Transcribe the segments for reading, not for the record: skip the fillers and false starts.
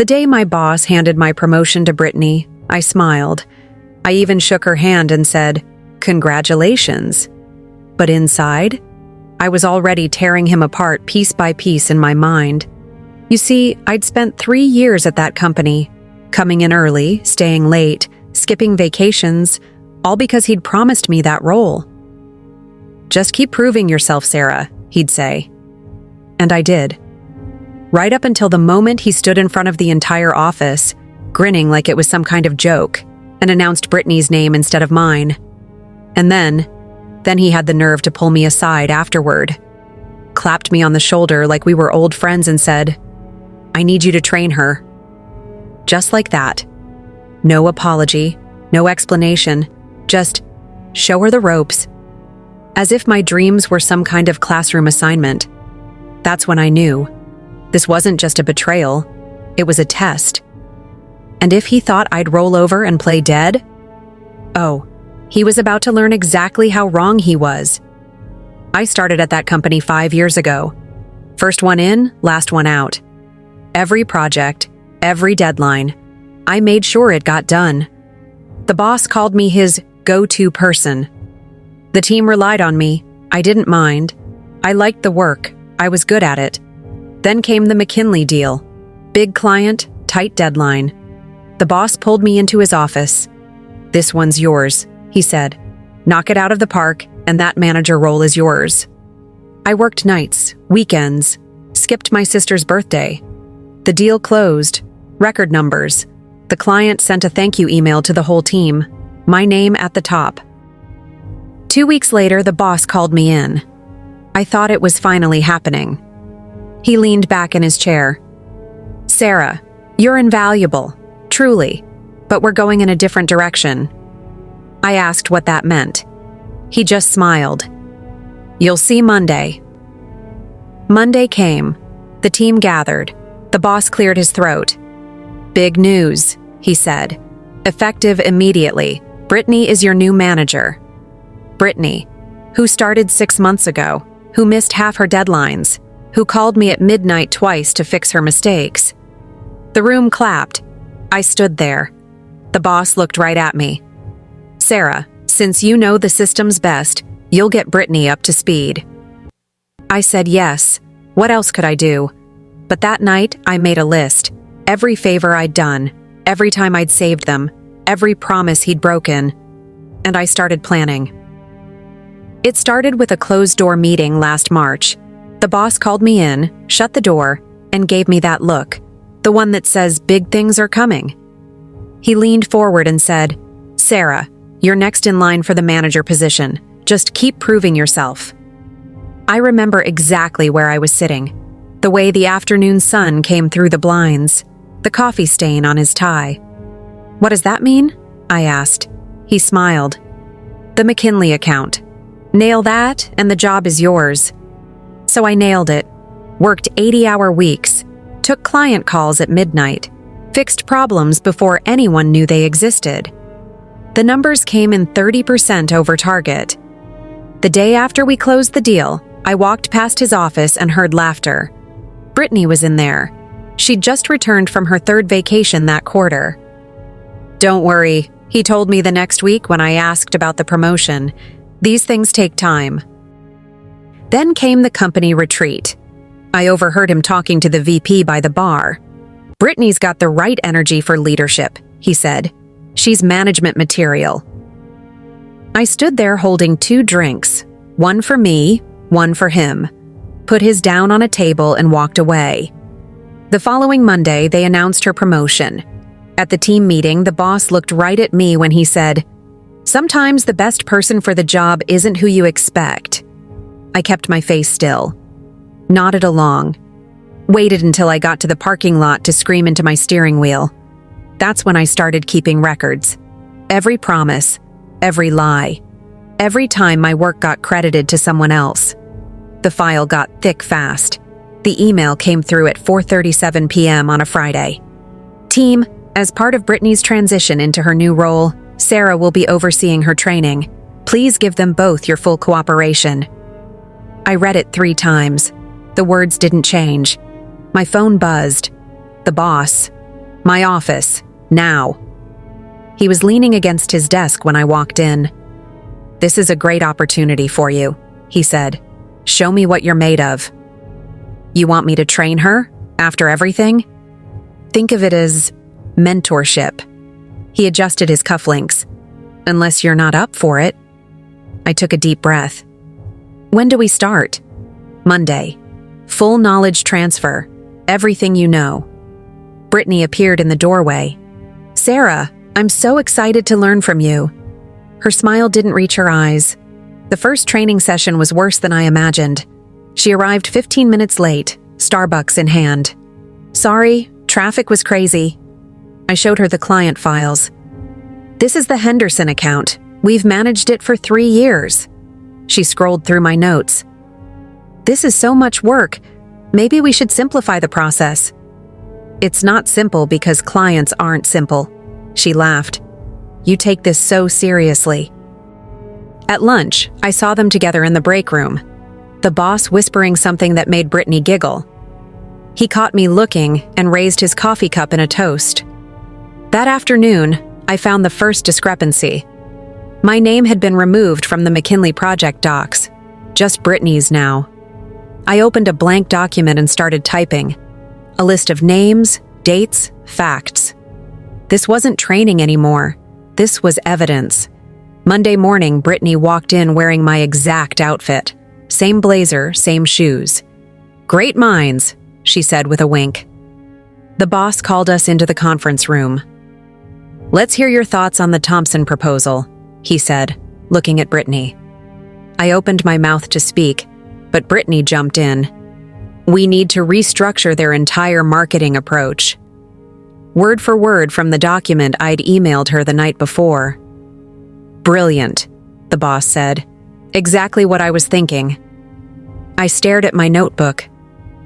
The day my boss handed my promotion to Brittany, I smiled. I even shook her hand and said, "Congratulations." But inside, I was already tearing him apart piece by piece in my mind. You see, I'd spent 3 years at that company, coming in early, staying late, skipping vacations, all because he'd promised me that role. "Just keep proving yourself, Sarah," he'd say. And I did. Right up until the moment he stood in front of the entire office, grinning like it was some kind of joke, and announced Brittany's name instead of mine. And then he had the nerve to pull me aside afterward, clapped me on the shoulder like we were old friends and said, "I need you to train her." Just like that. No apology, no explanation, just show her the ropes. As if my dreams were some kind of classroom assignment. That's when I knew. This wasn't just a betrayal, it was a test. And if he thought I'd roll over and play dead, oh, he was about to learn exactly how wrong he was. I started at that company 5 years ago. First one in, last one out. Every project, every deadline, I made sure it got done. The boss called me his go-to person. The team relied on me. I didn't mind. I liked the work. I was good at it. Then came the McKinley deal. Big client, tight deadline. The boss pulled me into his office. "This one's yours," he said. "Knock it out of the park, and that manager role is yours." I worked nights, weekends, skipped my sister's birthday. The deal closed. Record numbers. The client sent a thank you email to the whole team. My name at the top. 2 weeks later, the boss called me in. I thought it was finally happening. He leaned back in his chair. "Sarah, you're invaluable, truly, but we're going in a different direction." I asked what that meant. He just smiled. "You'll see Monday." Monday came. The team gathered. The boss cleared his throat. "Big news," he said. "Effective immediately. Brittany is your new manager." Brittany, who started 6 months ago, who missed half her deadlines, who called me at midnight twice to fix her mistakes. The room clapped. I stood there. The boss looked right at me. "Sarah, since you know the systems best, you'll get Brittany up to speed." I said yes. What else could I do? But that night, I made a list. Every favor I'd done, every time I'd saved them, every promise he'd broken. And I started planning. It started with a closed-door meeting last March. The boss called me in, shut the door, and gave me that look, the one that says big things are coming. He leaned forward and said, "Sarah, you're next in line for the manager position. Just keep proving yourself." I remember exactly where I was sitting, the way the afternoon sun came through the blinds, the coffee stain on his tie. "What does that mean?" I asked. He smiled. "The McKinley account. Nail that, and the job is yours." So I nailed it. Worked 80-hour weeks, took client calls at midnight, fixed problems before anyone knew they existed. The numbers came in 30% over target. The day after we closed the deal, I walked past his office and heard laughter. Brittany was in there. She'd just returned from her 3rd vacation that quarter. "Don't worry," he told me the next week when I asked about the promotion. "These things take time." Then came the company retreat. I overheard him talking to the VP by the bar. "Brittany's got the right energy for leadership," he said. "She's management material." I stood there holding 2 drinks, one for me, one for him, put his down on a table and walked away. The following Monday, they announced her promotion. At the team meeting, the boss looked right at me when he said, "Sometimes the best person for the job isn't who you expect." I kept my face still, nodded along, waited until I got to the parking lot to scream into my steering wheel. That's when I started keeping records. Every promise, every lie, every time my work got credited to someone else. The file got thick fast. The email came through at 4:37 p.m. on a Friday. "Team, as part of Brittany's transition into her new role, Sarah will be overseeing her training. Please give them both your full cooperation." I read it 3 times. The words didn't change. My phone buzzed. The boss. My office. Now. He was leaning against his desk when I walked in. This is a great opportunity for you, he said. Show me what you're made of. You want me to train her? After everything? Think of it as mentorship. He adjusted his cufflinks. Unless you're not up for it. I took a deep breath. When do we start? Monday. Full knowledge transfer. Everything you know. Brittany appeared in the doorway. Sarah, I'm so excited to learn from you. Her smile didn't reach her eyes. The first training session was worse than I imagined. She arrived 15 minutes late, Starbucks in hand. Sorry, traffic was crazy. I showed her the client files. This is the Henderson account. We've managed it for 3 years. She scrolled through my notes. This is so much work. Maybe we should simplify the process. It's not simple because clients aren't simple. She laughed. You take this so seriously. At lunch, I saw them together in the break room, the boss whispering something that made Brittany giggle. He caught me looking and raised his coffee cup in a toast. That afternoon, I found the first discrepancy. My name had been removed from the McKinley project docs, just Brittany's now. I opened a blank document and started typing. A list of names, dates, facts. This wasn't training anymore. This was evidence. Monday morning, Brittany walked in wearing my exact outfit. Same blazer, same shoes. Great minds, she said with a wink. The boss called us into the conference room. Let's hear your thoughts on the Thompson proposal, he said, looking at Brittany. I opened my mouth to speak, but Brittany jumped in. We need to restructure their entire marketing approach. Word for word from the document I'd emailed her the night before. Brilliant, the boss said. Exactly what I was thinking. I stared at my notebook.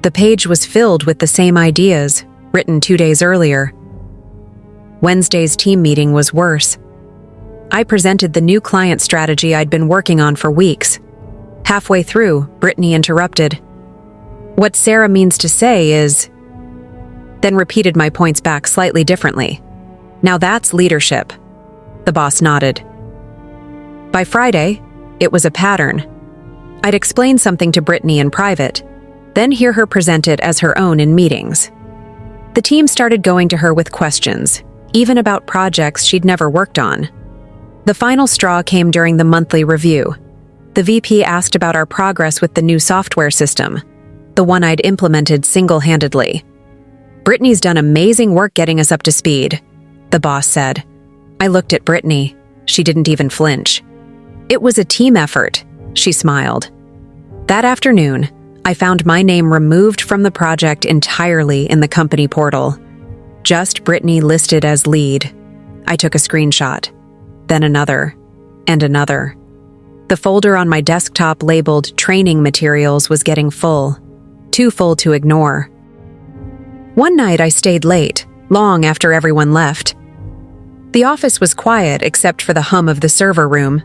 The page was filled with the same ideas, written 2 days earlier. Wednesday's team meeting was worse. I presented the new client strategy I'd been working on for weeks. Halfway through, Brittany interrupted. What Sarah means to say is... Then repeated my points back slightly differently. Now that's leadership. The boss nodded. By Friday, it was a pattern. I'd explain something to Brittany in private, then hear her present it as her own in meetings. The team started going to her with questions, even about projects she'd never worked on. The final straw came during the monthly review. The VP asked about our progress with the new software system, the one I'd implemented single-handedly. Brittany's done amazing work getting us up to speed, the boss said. I looked at Brittany. She didn't even flinch. It was a team effort, she smiled. That afternoon, I found my name removed from the project entirely in the company portal. Just Brittany listed as lead. I took a screenshot, then another, and another. The folder on my desktop labeled training materials was getting full, too full to ignore. One night I stayed late, long after everyone left. The office was quiet except for the hum of the server room.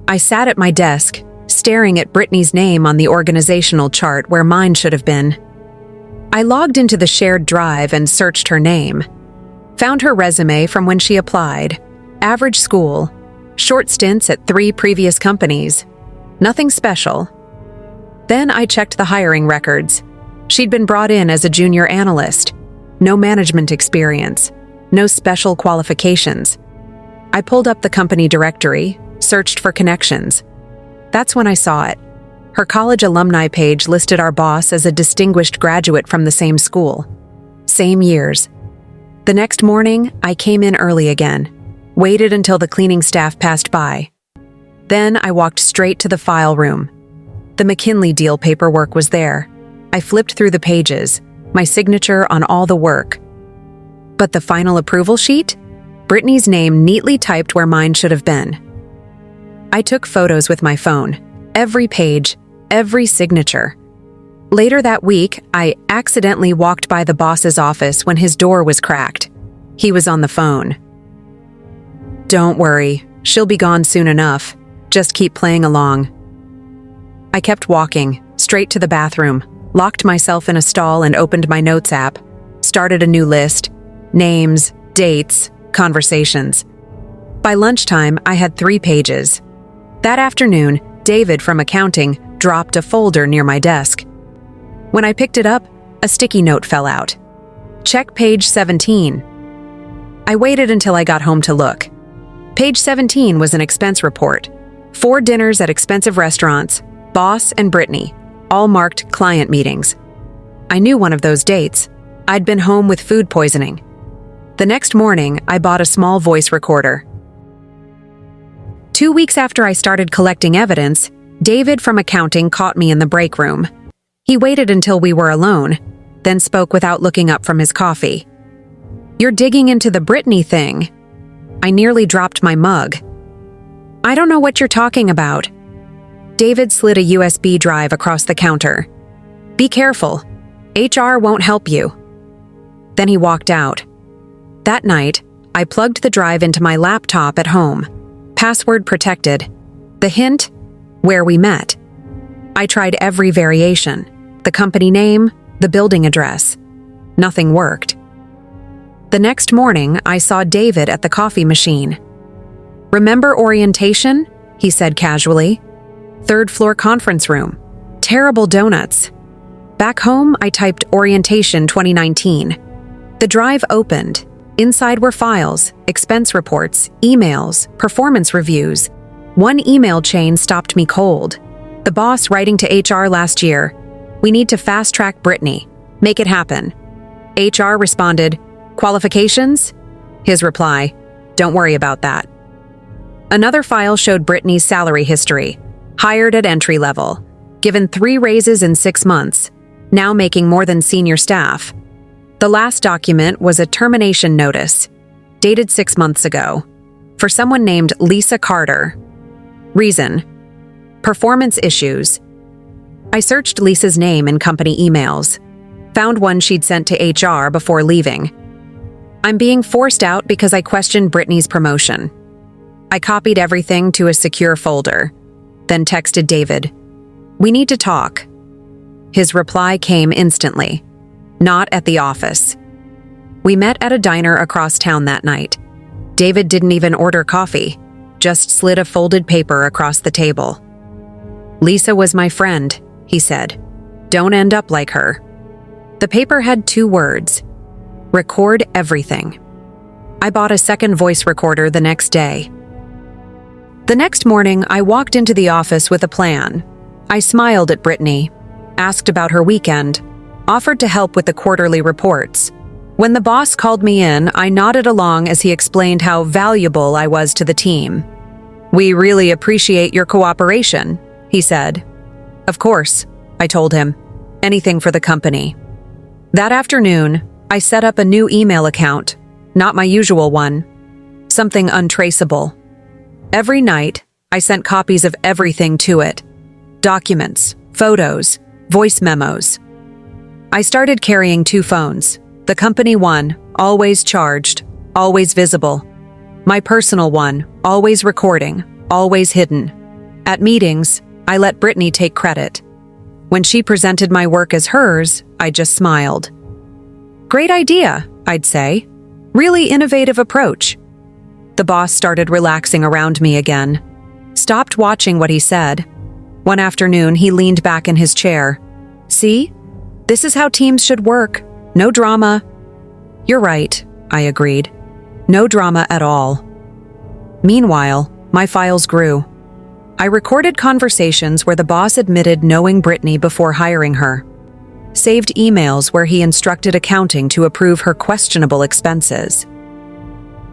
I sat at my desk, staring at Brittany's name on the organizational chart where mine should have been. I logged into the shared drive and searched her name. Found her resume from when she applied. Average school. Short stints at 3 previous companies. Nothing special. Then I checked the hiring records. She'd been brought in as a junior analyst. No management experience. No special qualifications. I pulled up the company directory, searched for connections. That's when I saw it. Her college alumni page listed our boss as a distinguished graduate from the same school. Same years. The next morning, I came in early again, waited until the cleaning staff passed by. Then I walked straight to the file room. The McKinley deal paperwork was there. I flipped through the pages, my signature on all the work. But the final approval sheet? Brittany's name neatly typed where mine should have been. I took photos with my phone, every page, every signature. Later that week, I accidentally walked by the boss's office when his door was cracked. He was on the phone. Don't worry, she'll be gone soon enough. Just keep playing along. I kept walking, straight to the bathroom, locked myself in a stall and opened my notes app, started a new list, names, dates, conversations. By lunchtime, I had 3 pages. That afternoon, David from accounting dropped a folder near my desk. When I picked it up, a sticky note fell out. Check page 17. I waited until I got home to look. Page 17 was an expense report. 4 dinners at expensive restaurants, boss and Brittany, all marked client meetings. I knew one of those dates. I'd been home with food poisoning. The next morning, I bought a small voice recorder. 2 weeks after I started collecting evidence, David from accounting caught me in the break room. He waited until we were alone, then spoke without looking up from his coffee. "You're digging into the Brittany thing." I nearly dropped my mug. "I don't know what you're talking about." David slid a USB drive across the counter. "Be careful. HR won't help you." Then he walked out. That night, I plugged the drive into my laptop at home. Password protected. The hint? Where we met. I tried every variation. The company name, the building address. Nothing worked. The next morning, I saw David at the coffee machine. "Remember orientation?" he said casually. "Third floor conference room. Terrible donuts." Back home, I typed orientation 2019. The drive opened. Inside were files, expense reports, emails, performance reviews. One email chain stopped me cold. The boss writing to HR last year, "We need to fast-track Brittany. Make it happen." HR responded, "Qualifications?" His reply, "Don't worry about that." Another file showed Brittany's salary history. Hired at entry level. Given 3 raises in 6 months. Now making more than senior staff. The last document was a termination notice, dated 6 months ago, for someone named Lisa Carter. Reason: performance issues. I searched Lisa's name in company emails, found one she'd sent to HR before leaving. "I'm being forced out because I questioned Brittany's promotion." I copied everything to a secure folder, then texted David, "We need to talk." His reply came instantly. "Not at the office." We met at a diner across town that night. David didn't even order coffee, just slid a folded paper across the table. "Lisa was my friend," he said. "Don't end up like her." The paper had 2 words: record everything. I bought a second voice recorder the next day. The next morning, I walked into the office with a plan. I smiled at Brittany, asked about her weekend, offered to help with the quarterly reports. When the boss called me in, I nodded along as he explained how valuable I was to the team. "We really appreciate your cooperation," he said. "Of course," I told him. "Anything for the company." That afternoon, I set up a new email account, not my usual one. Something untraceable. Every night, I sent copies of everything to it. Documents, photos, voice memos. I started carrying 2 phones. The company one, always charged, always visible. My personal one, always recording, always hidden. At meetings, I let Brittany take credit. When she presented my work as hers, I just smiled. "Great idea," I'd say. "Really innovative approach." The boss started relaxing around me again. Stopped watching what he said. One afternoon, he leaned back in his chair. "See? This is how teams should work. No drama." "You're right," I agreed. No drama at all. Meanwhile, my files grew. I recorded conversations where the boss admitted knowing Brittany before hiring her. Saved emails where he instructed accounting to approve her questionable expenses.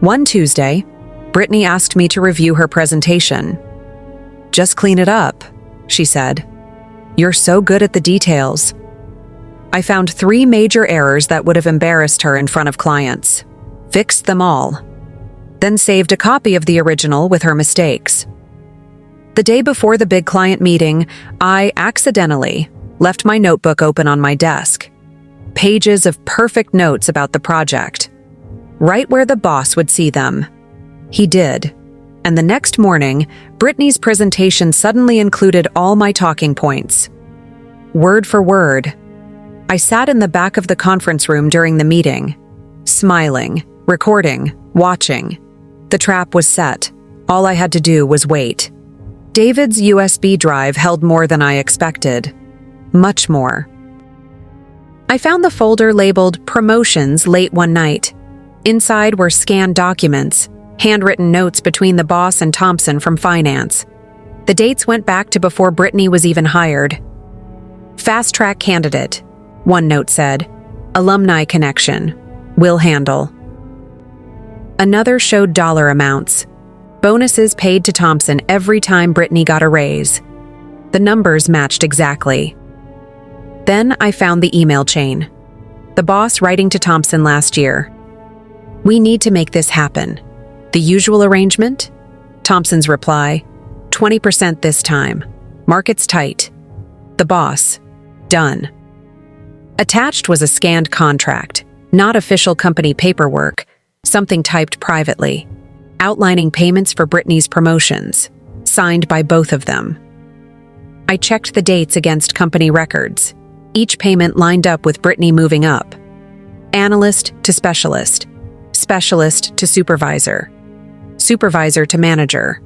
One Tuesday, Brittany asked me to review her presentation. "Just clean it up," she said. "You're so good at the details." I found 3 major errors that would have embarrassed her in front of clients. Fixed them all. Then saved a copy of the original with her mistakes. The day before the big client meeting, I accidentally left my notebook open on my desk. Pages of perfect notes about the project. Right where the boss would see them. He did. And the next morning, Brittany's presentation suddenly included all my talking points. Word for word. I sat in the back of the conference room during the meeting. smiling, recording, watching. The trap was set. All I had to do was wait. David's USB drive held more than I expected. Much more. I found the folder labeled Promotions late one night. Inside were scanned documents, handwritten notes between the boss and Thompson from finance. The dates went back to before Brittany was even hired. Fast track candidate, one note said. Alumni connection. Will handle. Another showed dollar amounts. Bonuses paid to Thompson every time Brittany got a raise. The numbers matched exactly. Then I found the email chain. The boss writing to Thompson last year. We need to make this happen. The usual arrangement? Thompson's reply, 20% this time. Market's tight. The boss, done. Attached was a scanned contract, not official company paperwork, something typed privately, outlining payments for Brittany's promotions, signed by both of them. I checked the dates against company records. Each payment lined up with Brittany moving up. Analyst to specialist, specialist to supervisor, supervisor to manager.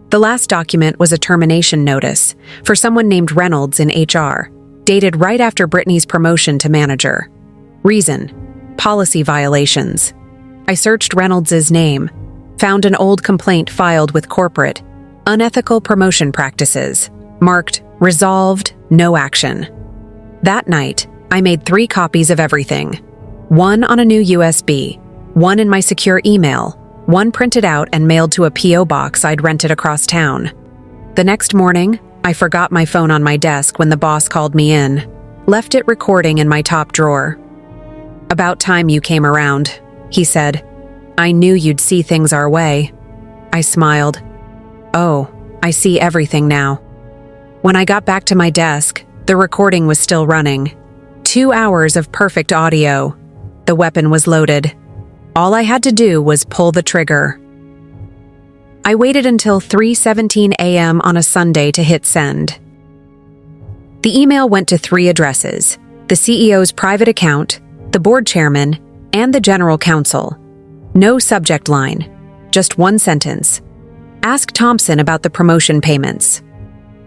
The last document was a termination notice for someone named Reynolds in HR, dated right after Brittany's promotion to manager. Reason: policy violations. I searched Reynolds' name, found an old complaint filed with corporate, unethical promotion practices, marked resolved, no action. That night, I made 3 copies of everything. 1 on a new USB, 1 in my secure email, 1 printed out and mailed to a P.O. box I'd rented across town. The next morning, I forgot my phone on my desk when the boss called me in, left it recording in my top drawer. About time you came around, he said. I knew you'd see things our way. I smiled. Oh, I see everything now. When I got back to my desk, the recording was still running. 2 hours of perfect audio. The weapon was loaded. All I had to do was pull the trigger. I waited until 3:17 a.m. on a Sunday to hit send. The email went to 3 addresses: the CEO's private account, the board chairman, and the general counsel. No subject line, just 1 sentence. Ask Thompson about the promotion payments.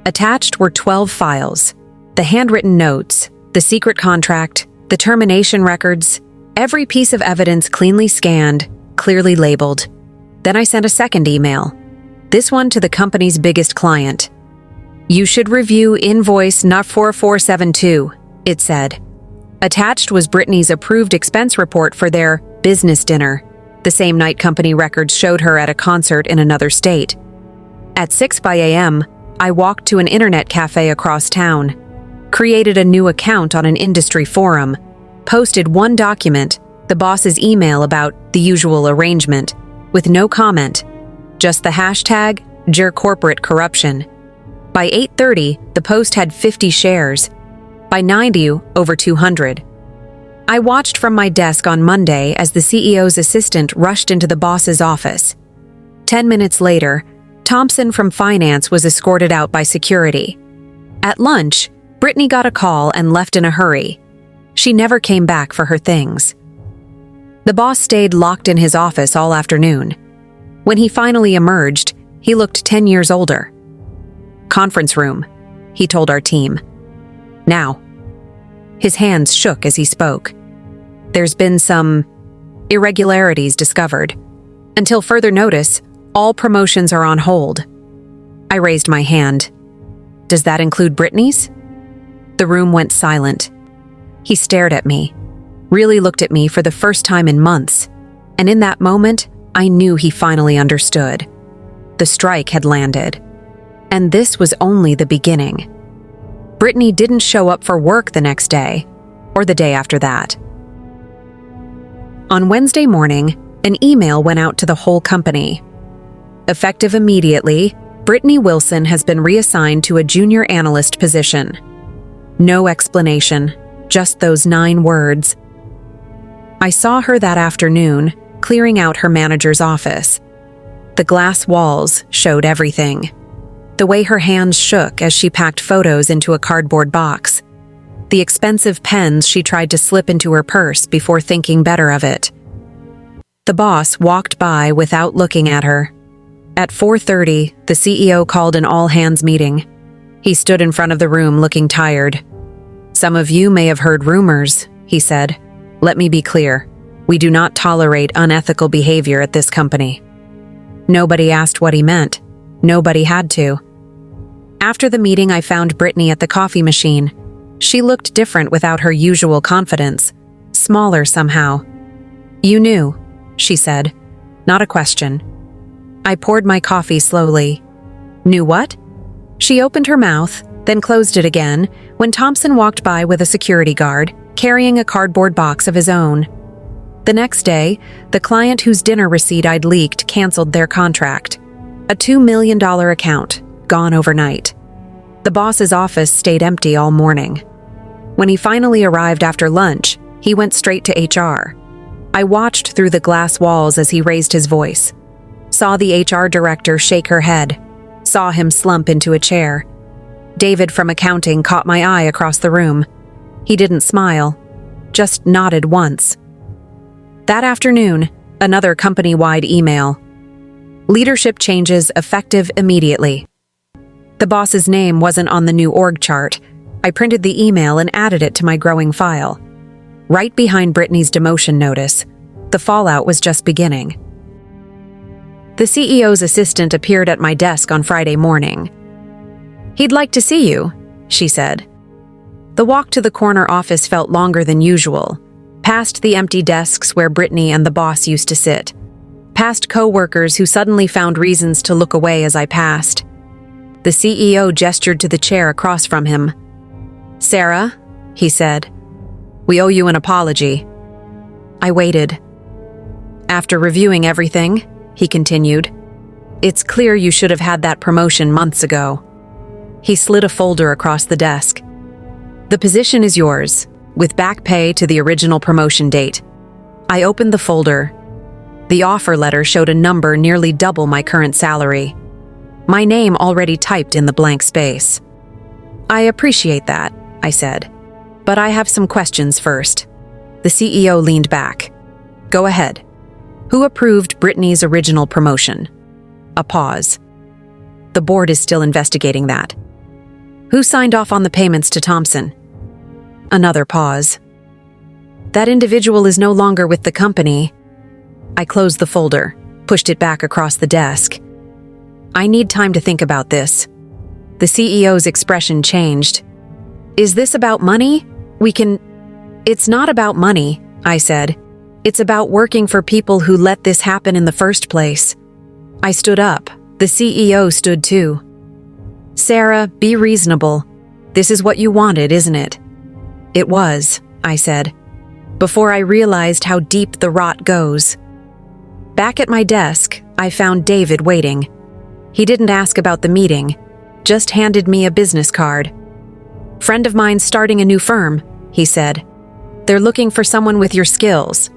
Attached were 12 files: the handwritten notes, the secret contract, the termination records, every piece of evidence cleanly scanned, clearly labeled. Then I sent a second email, this one to the company's biggest client. You should review invoice not 4472, it said. Attached was Brittany's approved expense report for their business dinner, the same night company records showed her at a concert in another state. At 6 a.m., I walked to an internet cafe across town, created a new account on an industry forum, posted 1 document, the boss's email about the usual arrangement, with no comment, just the hashtag #JerCorporateCorruption. By 8:30, the post had 50 shares. By 90, over 200. I watched from my desk on Monday as the CEO's assistant rushed into the boss's office. 10 minutes later, Thompson from finance was escorted out by security. At lunch, Brittany got a call and left in a hurry. She never came back for her things. The boss stayed locked in his office all afternoon. When he finally emerged, he looked 10 years older. Conference room, he told our team. Now. His hands shook as he spoke. There's been some irregularities discovered. Until further notice, all promotions are on hold. I raised my hand. Does that include Brittany's? The room went silent. He stared at me, really looked at me for the first time in months, and in that moment, I knew he finally understood. The strike had landed, and this was only the beginning. Brittany didn't show up for work the next day, or the day after that. On Wednesday morning, an email went out to the whole company. Effective immediately, Brittany Wilson has been reassigned to a junior analyst position. No explanation, just those 9 words. I saw her that afternoon, clearing out her manager's office. The glass walls showed everything. The way her hands shook as she packed photos into a cardboard box. the expensive pens she tried to slip into her purse before thinking better of it. The boss walked by without looking at her. At 4:30, the CEO called an all-hands meeting. He stood in front of the room looking tired. "Some of you may have heard rumors," he said. "Let me be clear. We do not tolerate unethical behavior at this company." Nobody asked what he meant. Nobody had to. After the meeting, I found Brittany at the coffee machine. She looked different without her usual confidence, smaller somehow. "You knew," she said. Not a question. I poured my coffee slowly. "Knew what?" She opened her mouth, then closed it again when Thompson walked by with a security guard, carrying a cardboard box of his own. The next day, the client whose dinner receipt I'd leaked canceled their contract. A $2 million account, gone overnight. The boss's office stayed empty all morning. When he finally arrived after lunch, he went straight to HR. I watched through the glass walls as he raised his voice. Saw the HR director shake her head. Saw him slump into a chair. David from accounting caught my eye across the room. He didn't smile, just nodded once. That afternoon, another company-wide email. Leadership changes effective immediately. The boss's name wasn't on the new org chart. I printed the email and added it to my growing file. Right behind Brittany's demotion notice, the fallout was just beginning. The CEO's assistant appeared at my desk on Friday morning. "He'd like to see you," she said. The walk to the corner office felt longer than usual, past the empty desks where Brittany and the boss used to sit, past co-workers who suddenly found reasons to look away as I passed. The CEO gestured to the chair across from him. "Sarah," he said, "we owe you an apology." I waited. "After reviewing everything," he continued, "it's clear you should have had that promotion months ago." He slid a folder across the desk. "The position is yours, with back pay to the original promotion date." I opened the folder. The offer letter showed a number nearly double my current salary. My name already typed in the blank space. "I appreciate that," I said, "but I have some questions first." The CEO leaned back. "Go ahead. Who approved Brittany's original promotion?" A pause. "The board is still investigating that." "Who signed off on the payments to Thompson?" Another pause. "That individual is no longer with the company." I closed the folder, pushed it back across the desk. "I need time to think about this." The CEO's expression changed. "Is this about money? It's not about money," I said. "It's about working for people who let this happen in the first place." I stood up. The CEO stood too. "Sarah, be reasonable. This is what you wanted, isn't it?" "It was," I said, before I realized how deep the rot goes. Back at my desk, I found David waiting. He didn't ask about the meeting, just handed me a business card. "Friend of mine starting a new firm," he said. "They're looking for someone with your skills."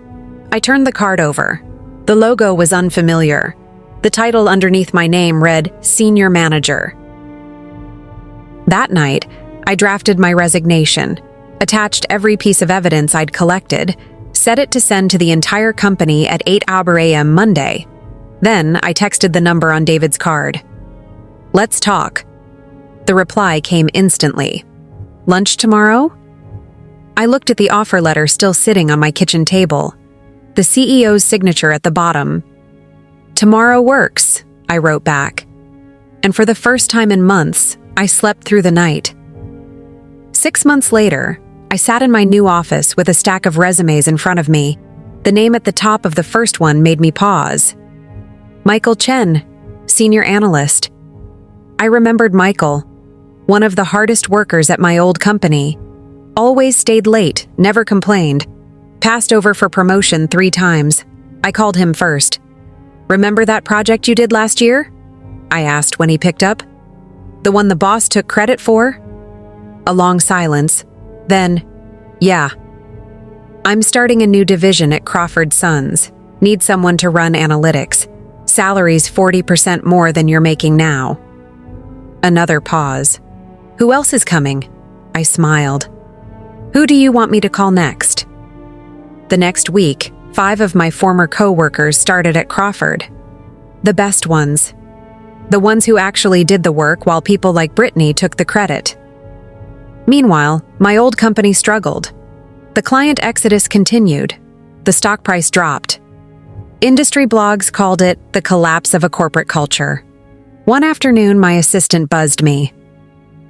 I turned the card over. The logo was unfamiliar. The title underneath my name read Senior Manager. That night, I drafted my resignation, attached every piece of evidence I'd collected, set it to send to the entire company at 8 a.m. Monday. Then I texted the number on David's card. "Let's talk." The reply came instantly. "Lunch tomorrow?" I looked at the offer letter still sitting on my kitchen table. The CEO's signature at the bottom. "Tomorrow works," I wrote back. And for the first time in months, I slept through the night. 6 months later, I sat in my new office with a stack of resumes in front of me. The name at the top of the first one made me pause. Michael Chen, Senior Analyst. I remembered Michael, one of the hardest workers at my old company. Always stayed late, never complained. Passed over for promotion 3 times. I called him first. "Remember that project you did last year?" I asked when he picked up. "The one the boss took credit for?" A long silence. Then, "Yeah. I'm starting a new division at Crawford Sons. Need someone to run analytics. Salary's 40% more than you're making now." Another pause. "Who else is coming?" I smiled. Who do you want me to call next? The next week, 5 of my former co-workers started at Crawford. The best ones. The ones who actually did the work while people like Brittany took the credit. Meanwhile, my old company struggled. The client exodus continued. The stock price dropped. Industry blogs called it the collapse of a corporate culture. One afternoon, my assistant buzzed me.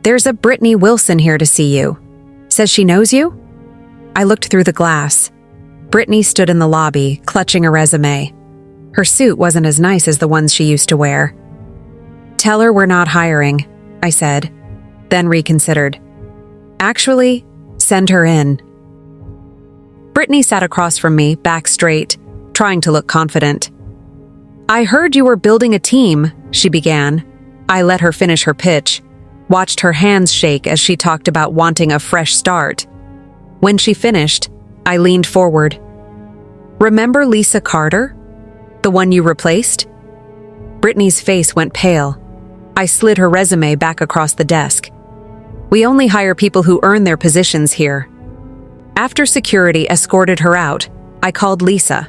"There's a Brittany Wilson here to see you. Says she knows you?" I looked through the glass. Brittany stood in the lobby, clutching a resume. Her suit wasn't as nice as the ones she used to wear. "Tell her we're not hiring," I said, then reconsidered. "Actually, send her in." Brittany sat across from me, back straight, trying to look confident. "I heard you were building a team," she began. I let her finish her pitch, watched her hands shake as she talked about wanting a fresh start. When she finished, I leaned forward. "Remember Lisa Carter? The one you replaced?" Brittany's face went pale. I slid her resume back across the desk. "We only hire people who earn their positions here." After security escorted her out, I called Lisa.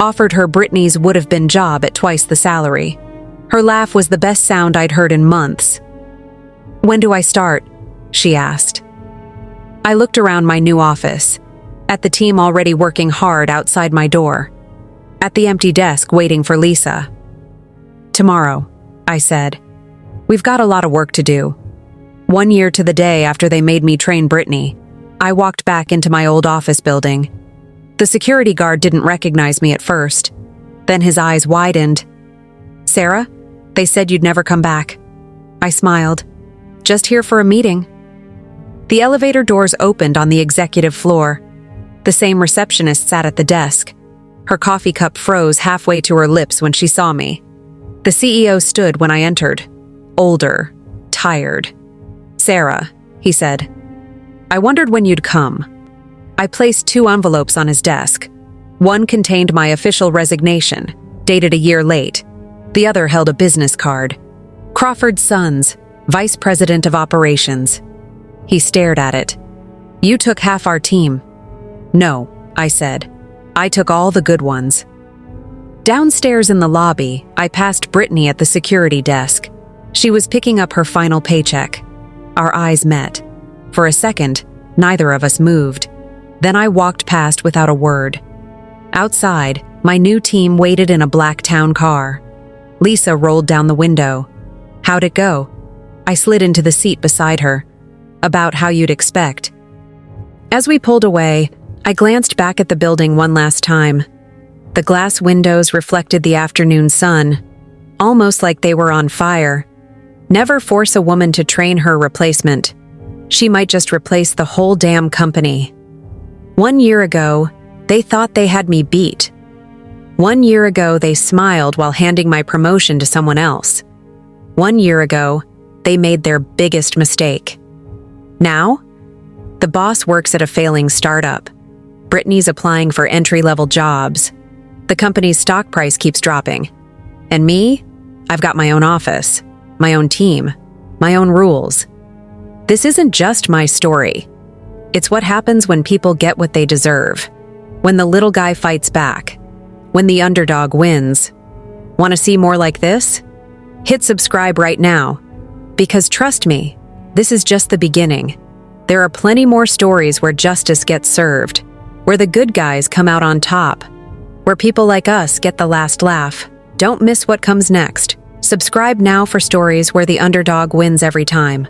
Offered her Brittany's would-have-been job at twice the salary. Her laugh was the best sound I'd heard in months. "When do I start?" she asked. I looked around my new office, at the team already working hard outside my door, at the empty desk waiting for Lisa. "Tomorrow," I said. "We've got a lot of work to do." 1 year to the day after they made me train Brittany, I walked back into my old office building. The security guard didn't recognize me at first. Then his eyes widened. "Sarah, they said you'd never come back." I smiled. "Just here for a meeting." The elevator doors opened on the executive floor. The same receptionist sat at the desk. Her coffee cup froze halfway to her lips when she saw me. The CEO stood when I entered. Older, tired. "Sarah," he said. "I wondered when you'd come." I placed 2 envelopes on his desk. One contained my official resignation, dated a year late. The other held a business card. "Crawford Sons, Vice President of Operations." He stared at it. "You took half our team." "No," I said. "I took all the good ones." Downstairs in the lobby, I passed Brittany at the security desk. She was picking up her final paycheck. Our eyes met. For a second, neither of us moved. Then I walked past without a word. Outside, my new team waited in a black town car. Lisa rolled down the window. "How'd it go?" I slid into the seat beside her. "About how you'd expect." As we pulled away, I glanced back at the building one last time. The glass windows reflected the afternoon sun, almost like they were on fire. Never force a woman to train her replacement. She might just replace the whole damn company. 1 year ago, they thought they had me beat. 1 year ago, they smiled while handing my promotion to someone else. 1 year ago, they made their biggest mistake. Now, the boss works at a failing startup. Brittany's applying for entry-level jobs. The company's stock price keeps dropping. And me? I've got my own office, my own team, my own rules. This isn't just my story. It's what happens when people get what they deserve. When the little guy fights back. When the underdog wins. Want to see more like this? Hit subscribe right now. Because trust me, this is just the beginning. There are plenty more stories where justice gets served, where the good guys come out on top, where people like us get the last laugh. Don't miss what comes next. Subscribe now for stories where the underdog wins every time.